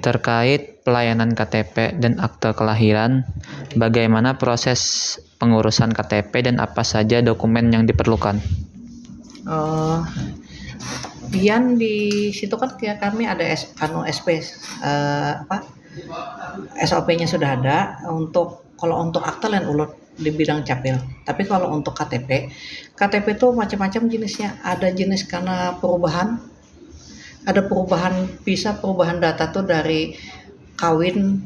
Terkait pelayanan KTP dan akte kelahiran, bagaimana proses pengurusan KTP dan apa saja dokumen yang diperlukan? Pian di situ kan kayak kami ada SP SOP-nya sudah ada. Kalau untuk akte lain ulut di bidang capil. Tapi kalau untuk KTP itu macam-macam jenisnya. Ada jenis karena perubahan, ada perubahan data tuh dari kawin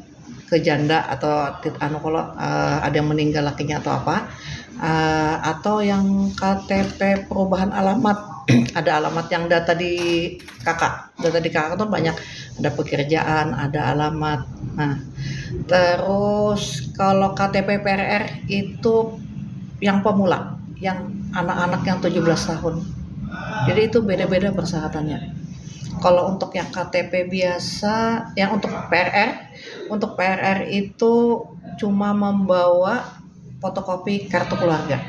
ke janda atau kalau ada yang meninggal lakinya atau apa, atau yang KTP perubahan alamat. Ada alamat yang data di kakak tuh banyak, ada pekerjaan, ada alamat. Nah, terus kalau KTP PRR itu yang pemula, yang anak-anak yang 17 tahun. Jadi itu beda-beda persyaratannya. Kalau untuk yang KTP biasa, yang untuk PRR itu cuma membawa fotokopi kartu keluarga.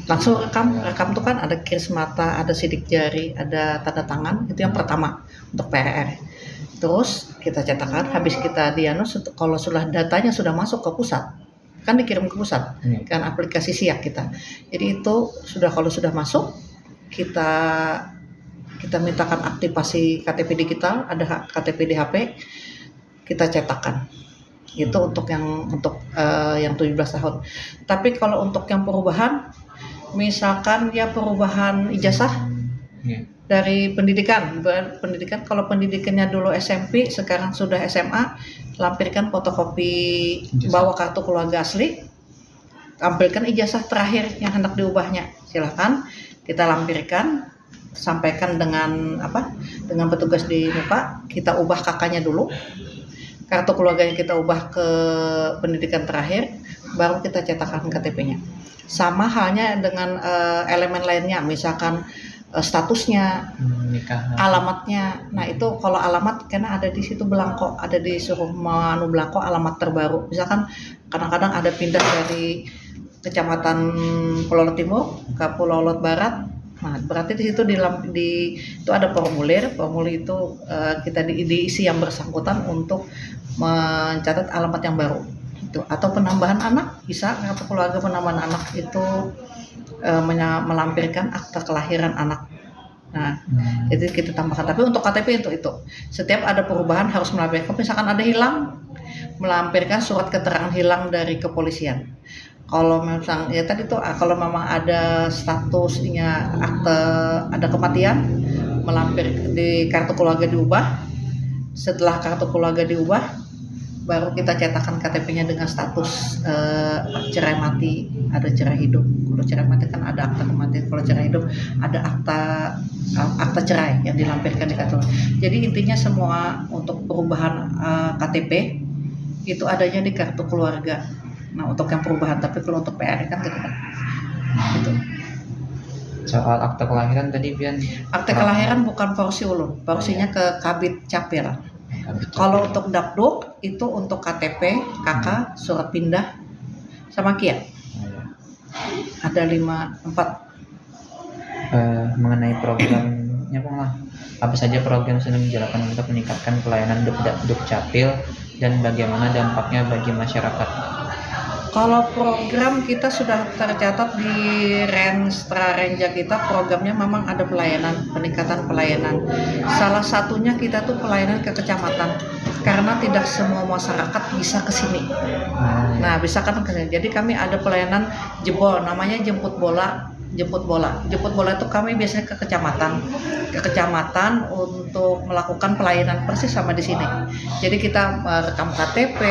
Langsung rekam tuh kan ada kiris mata, ada sidik jari, ada tanda tangan, itu yang pertama untuk PRR. Terus kita cetakkan, habis kita kalau sudah datanya sudah masuk ke pusat, kan dikirim ke pusat, kan aplikasi siak kita. Jadi itu kalau sudah masuk, kita mintakan aktivasi KTP digital, ada KTP di HP, kita cetakkan. Itu untuk yang 17 tahun. Tapi kalau untuk yang perubahan, misalkan ya perubahan ijazah dari pendidikan, kalau pendidikannya dulu SMP, sekarang sudah SMA, lampirkan fotokopi bawa kartu keluarga asli, tampilkan ijazah terakhir yang hendak diubahnya, silakan kita lampirkan, sampaikan dengan petugas di MUPA, kita ubah kakaknya dulu, kartu keluarganya kita ubah ke pendidikan terakhir, baru kita cetakkan KTP-nya. Sama halnya dengan elemen lainnya, misalkan statusnya, alamatnya. Nah itu kalau alamat karena ada di situ belangko, ada disuruh belangko alamat terbaru. Misalkan kadang-kadang ada pindah dari kecamatan Pulau Lot Timur ke Pulau Lot Barat. Nah, berarti di situ itu ada formulir itu kita diisi yang bersangkutan untuk mencatat alamat yang baru. Itu atau penambahan anak bisa, atau keluarga penambahan anak itu melampirkan akta kelahiran anak. Nah, itu kita tambahkan. Tapi untuk KTP itu setiap ada perubahan harus melampirkan. Misalkan ada hilang, melampirkan surat keterangan hilang dari kepolisian. Kalau memang ya tadi tuh, kalau memang ada statusnya akte ada kematian, melampir di kartu keluarga diubah. Setelah kartu keluarga diubah, baru kita cetakkan KTP-nya dengan status cerai mati, ada cerai hidup. Kalau cerai mati kan ada akta kematian, kalau cerai hidup ada akta cerai yang dilampirkan di kartu. Jadi intinya semua untuk perubahan KTP itu adanya di kartu keluarga. Nah untuk yang perubahan, tapi kalau untuk PR kan gitu kan. Gitu. Soal akte kelahiran tadi Bian. Akte kelahiran bukan porsi ulun, porsinya ke Kabid Capil. Kalau untuk Dapduk itu untuk KTP, KK, surat pindah, sama KIA. Ada 4. Mengenai programnya apa saja program sedang dijalankan untuk meningkatkan pelayanan Dukcapil dan bagaimana dampaknya bagi masyarakat? Kalau program kita sudah tercatat di Renstra Renja kita, programnya memang ada peningkatan pelayanan. Salah satunya kita tuh pelayanan ke kecamatan, karena tidak semua masyarakat bisa ke sini. Nah, bisa kan ke sini. Jadi kami ada pelayanan jebol, namanya jemput bola. Jemput bola itu kami biasanya ke kecamatan untuk melakukan pelayanan persis sama di sini. Jadi kita rekam KTP,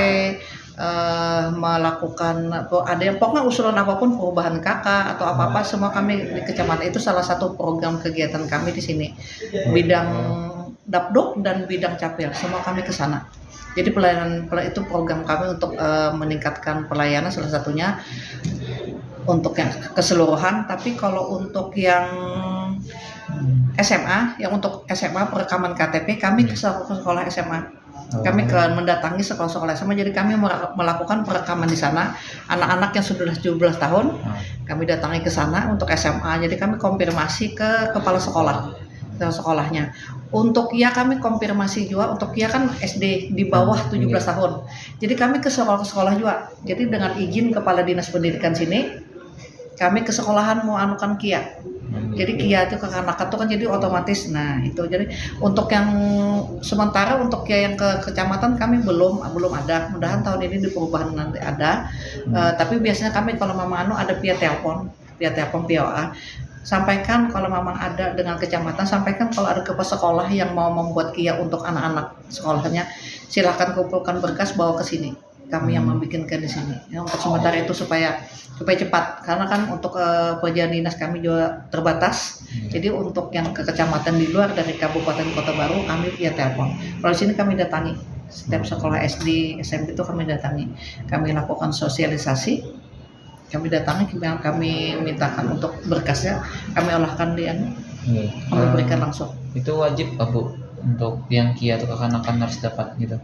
melakukan ada yang pokoknya usulan apapun, perubahan kakak atau apa-apa, semua kami di kecamatan. Itu salah satu program kegiatan kami di sini, bidang Dapduk dan bidang Capil, semua kami ke sana. Jadi pelayanan itu program kami untuk meningkatkan pelayanan, salah satunya untuk yang keseluruhan. Tapi kalau untuk yang SMA, perekaman KTP, kami ke sekolah SMA. Kami mendatangi sekolah-sekolah SMA, jadi kami melakukan perekaman di sana. Anak-anak yang sudah 17 tahun, kami datangi ke sana untuk SMA. Jadi kami konfirmasi ke kepala sekolah. ke sekolahnya. Untuk KIA kami konfirmasi juga, untuk KIA kan SD di bawah 17 tahun. Jadi kami ke sekolah juga. Jadi dengan izin Kepala Dinas Pendidikan sini, kami ke sekolahan mau anukan KIA. Jadi KIA itu kekanak-kanak itu kan jadi otomatis. Nah itu jadi untuk yang sementara untuk KIA yang ke kecamatan kami belum ada. Mudahan tahun ini di perubahan nanti ada. Tapi biasanya kami kalau memang ada via telepon via WA. Sampaikan kalau memang ada dengan kecamatan, sampaikan kalau ada kepala sekolah yang mau membuat KIA untuk anak-anak sekolahnya, silahkan kumpulkan berkas bawa ke sini. Kami yang membikinkan di sini. Ya, untuk sementara itu supaya cepat, karena kan untuk pekerjaan dinas kami juga terbatas. Jadi untuk yang ke kecamatan di luar dari kabupaten kota baru kami via telepon. Kalau di sini kami datangi setiap sekolah SD, SMP itu kami datangi. Kami lakukan sosialisasi. Kami datangi, kami mintakan untuk berkasnya, kami olahkan dia, kami berikan langsung. Itu wajib Pak Bu untuk yang KIA atau kekanakan harus dapat gitu?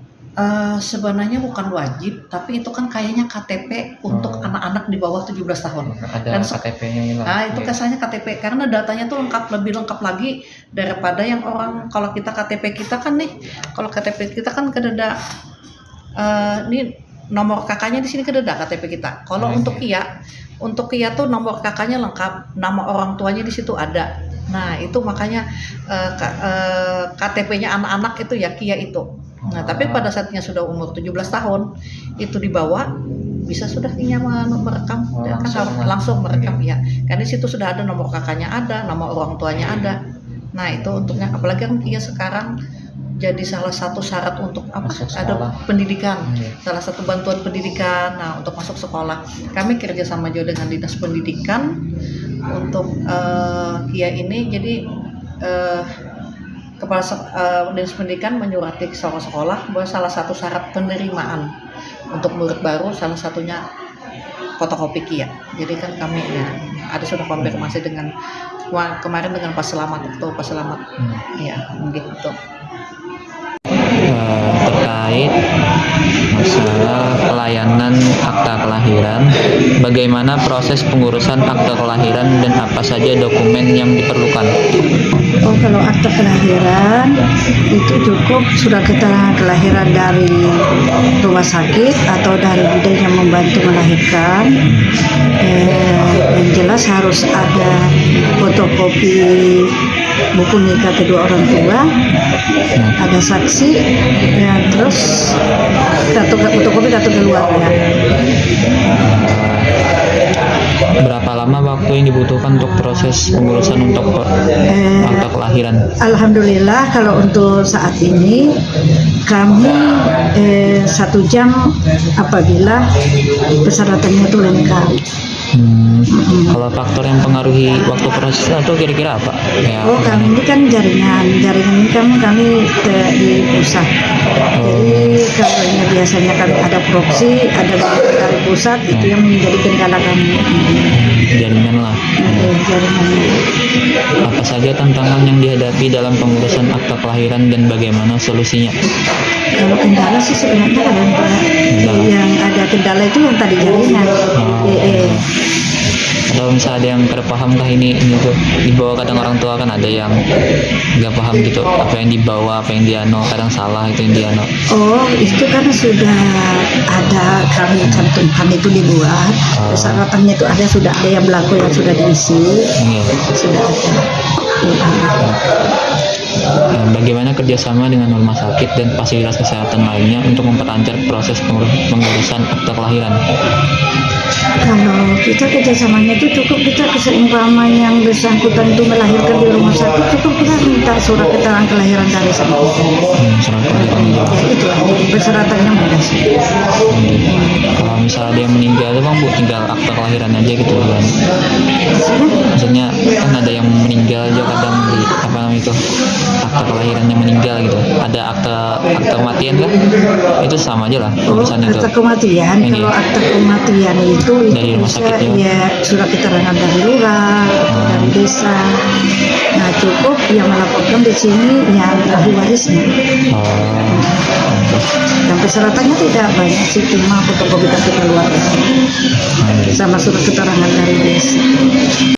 Sebenarnya bukan wajib, tapi itu kan kayaknya KTP untuk anak-anak di bawah 17 tahun. Ada KTP-nya ya. Itu kesannya KTP karena datanya tuh lebih lengkap lagi daripada yang orang. Kalau kita KTP kita kan nih, kalau KTP kita kan kededa ini nomor kakaknya di sini kededa KTP kita. Kalau untuk KIA tuh nomor kakaknya lengkap, nama orang tuanya di situ ada. Nah itu makanya KTP-nya anak-anak itu ya KIA itu. Nah tapi pada saatnya sudah umur 17 tahun itu dibawa, bisa sudah KIA merekam, langsung merekam ya. Karena di situ sudah ada nomor kakaknya ada, nama orang tuanya ada. Nah itu untuknya, apalagi kan KIA sekarang jadi salah satu syarat untuk ada pendidikan, salah satu bantuan pendidikan. Nah untuk masuk sekolah kami kerjasama juga dengan dinas pendidikan untuk KIA ini. Jadi kepala dinas pendidikan menyurati sekolah bahwa salah satu syarat penerimaan untuk murid baru salah satunya fotokopi KIA. Jadi kan kami ada sudah konfirmasi dengan kemarin dengan Pak Selamat ya gitu. Terkait masalah pelayanan akta kelahiran, bagaimana proses pengurusan akta kelahiran dan apa saja dokumen yang diperlukan? Oh, kalau akta kelahiran itu cukup surat keterangan kelahiran dari rumah sakit atau dari bidan yang membantu melahirkan. Yang jelas harus ada fotokopi buku nikah kedua orang tua, ada saksi, ya, terus fotokopi kartu keluarga. Berapa lama waktu yang dibutuhkan untuk proses pengurusan untuk akta kelahiran? Alhamdulillah kalau untuk saat ini kami 1 jam apabila persyaratannya itu lengkap. Kalau faktor yang mempengaruhi waktu prosesnya itu kira-kira apa? Ya, kami ini kan jaringan ini kami di pusat. Jadi kalau biasanya kan ada proksi, ada dari pusat, itu yang menjadi kendala kami. Jaringan lah. Jaringannya. Apa saja tantangan yang dihadapi dalam pengurusan akta kelahiran dan bagaimana solusinya? Kalau kendala sih sebenarnya yang ada kendala itu yang tadi jaringan. Atau misalnya ada yang terpahamkah ini tuh dibawa, kadang orang tua kan ada yang nggak paham gitu apa yang dibawa, apa yang diano, kadang salah itu yang diano. Itu kan sudah ada, kami cantumkan itu dibuat, persyaratannya itu ada, sudah ada yang berlaku yang sudah diisi, sudah ada. Bagaimana kerjasama dengan rumah sakit dan fasilitas kesehatan lainnya untuk memperlancar proses pengurusan akta kelahiran? Kalau kita kerjasamanya itu cukup kita keseimbang yang bersangkutan itu melahirkan di rumah sakit, cukup kita minta surat keterangan kelahiran dari sakit. Surat kelahiran juga. Itu persyaratannya mudah sih. Kalau misalnya ada yang meninggal tuh Bang Bu, tinggal akta kelahiran aja gitu kan? Maksudnya kan ada yang meninggal aja kadang di apa namanya itu akta kelahirannya meninggal gitu. Ada akta kematian kan? Itu sama aja lah urusan itu. Akta kematian, kalau akta kematian itu dari rumah bisa sakit ya surat keterangan dari lurah, dari desa. Nah cukup yang melaporkan di sini yang ahli warisnya. Dan persyaratannya tidak banyak sih, cuma fotokopi kartu keluarga sama surat keterangan dari desa.